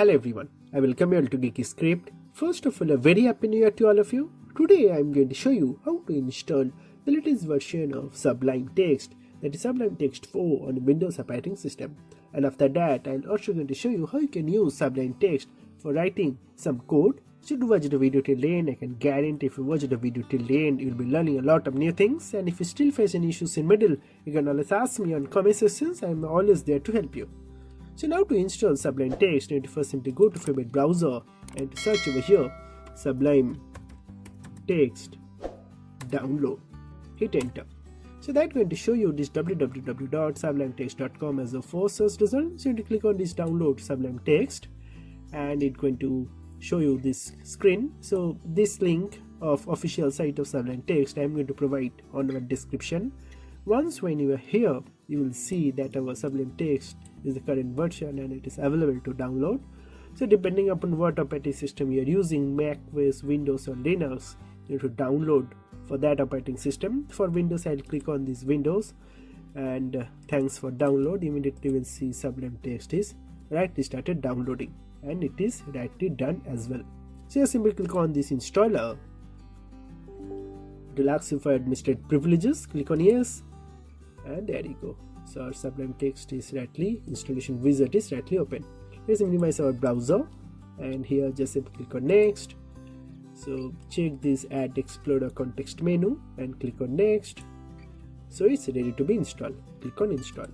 Hello everyone, I welcome you all to Geeky Script. First of all, a very happy new year to all of you. Today I am going to show you how to install the latest version of Sublime Text, that is Sublime Text 4 on Windows operating system. And after that, I am also going to show you how you can use Sublime Text for writing some code. So do watch the video till the end. I can guarantee if you watch the video till the end, you'll be learning a lot of new things. And if you still face any issues in middle, you can always ask me on comment sections. I am always there to help you. So now to install Sublime Text, you need to first simply go to favorite browser and to search over here Sublime Text download. Hit enter. So that's going to show you this www.sublimetext.com as a first search result. So you need to click on this download Sublime Text and it's going to show you this screen. So this link of official site of Sublime Text I am going to provide on our description. Once when you are here, you will see that our Sublime Text is the current version and it is available to download. So depending upon what operating system you are using, Mac, Windows or Linux, you need to download for that operating system. For Windows, I'll click on this Windows and thanks for download. Immediately you will see Sublime Text is rightly started downloading and it is rightly done as well. So you simply click on this installer. It will ask you for administrative privileges. Click on yes and there you go. So our Sublime Text is rightly, installation wizard is rightly open. Let's minimize our browser and here just simply click on next. So check this add explorer context menu and click on next. So it's ready to be installed. Click on install.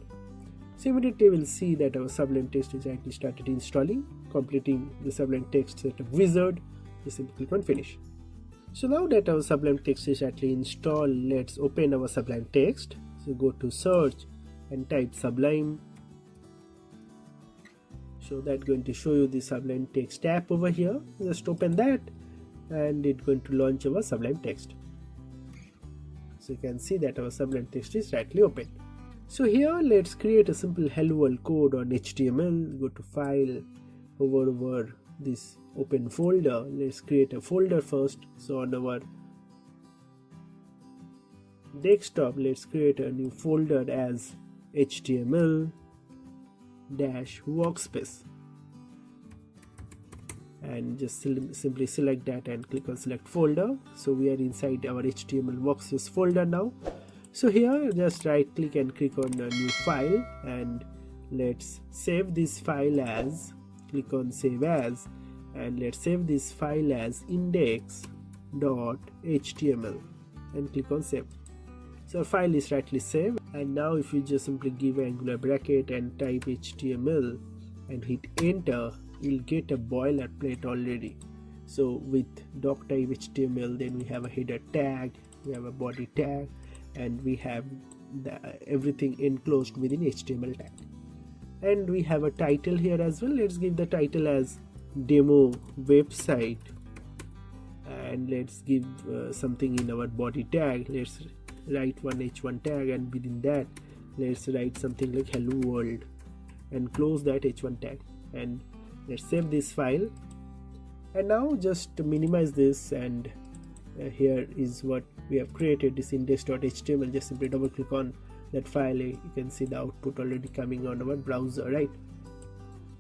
So immediately we'll see that our Sublime Text is actually started installing, completing the Sublime Text setup wizard. Just simply click on finish. So now that our Sublime Text is actually installed, let's open our Sublime Text. So go to search and type Sublime. So that's going to show you the Sublime Text app over here. Just open that and it's going to launch our Sublime Text. So you can see that our Sublime Text is rightly open. So here let's create a simple hello world code on HTML. Go to file, hover over this open folder. Let's create a folder first. So on our desktop, let's create a new folder as HTML-workspace and just simply select that and click on select folder. So we are inside our HTML workspace folder now. So here just right click and click on a new file and let's save this file as, click on save as and let's save this file as index.html and click on save. So our file is rightly saved and now if you just simply give an angular bracket and type HTML and hit enter, you'll get a boilerplate already. So with doc type HTML, then we have a header tag, we have a body tag and we have everything enclosed within HTML tag. And we have a title here as well. Let's give the title as demo website and let's give something in our body tag. Let's write one h1 tag and within that let's write something like hello world and close that h1 tag and let's save this file. And now just minimize this and here is what we have created, this index.html. Just simply double click on that file. You can see the output already coming on our browser, right?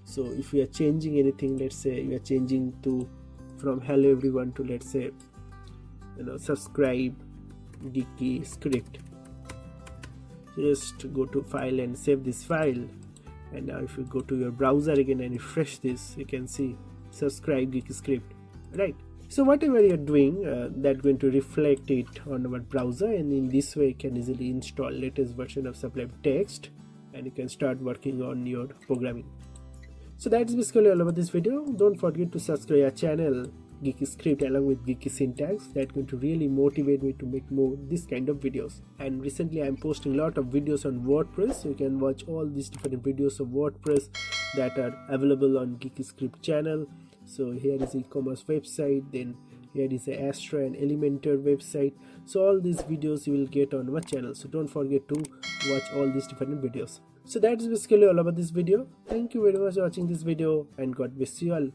So if we are changing anything, let's say we are changing to from hello everyone to let's say subscribe Geeky script. Just go to file and save this file and now if you go to your browser again and refresh this, you can see subscribe Geeky script, right? So whatever you're doing, that's going to reflect it on our browser and in this way you can easily install latest version of Sublime Text and you can start working on your programming. So that's basically all about this video. Don't forget to subscribe our channel Geeky Script along with Geeky Syntax. That's going to really motivate me to make more this kind of videos. And recently I'm posting a lot of videos on WordPress, so you can watch all these different videos of WordPress that are available on Geeky Script channel. So here is e-commerce website, then here is a Astra and Elementor website. So all these videos you will get on my channel, so don't forget to watch all these different videos. So that's basically all about this video. Thank you very much for watching this video and God bless you all.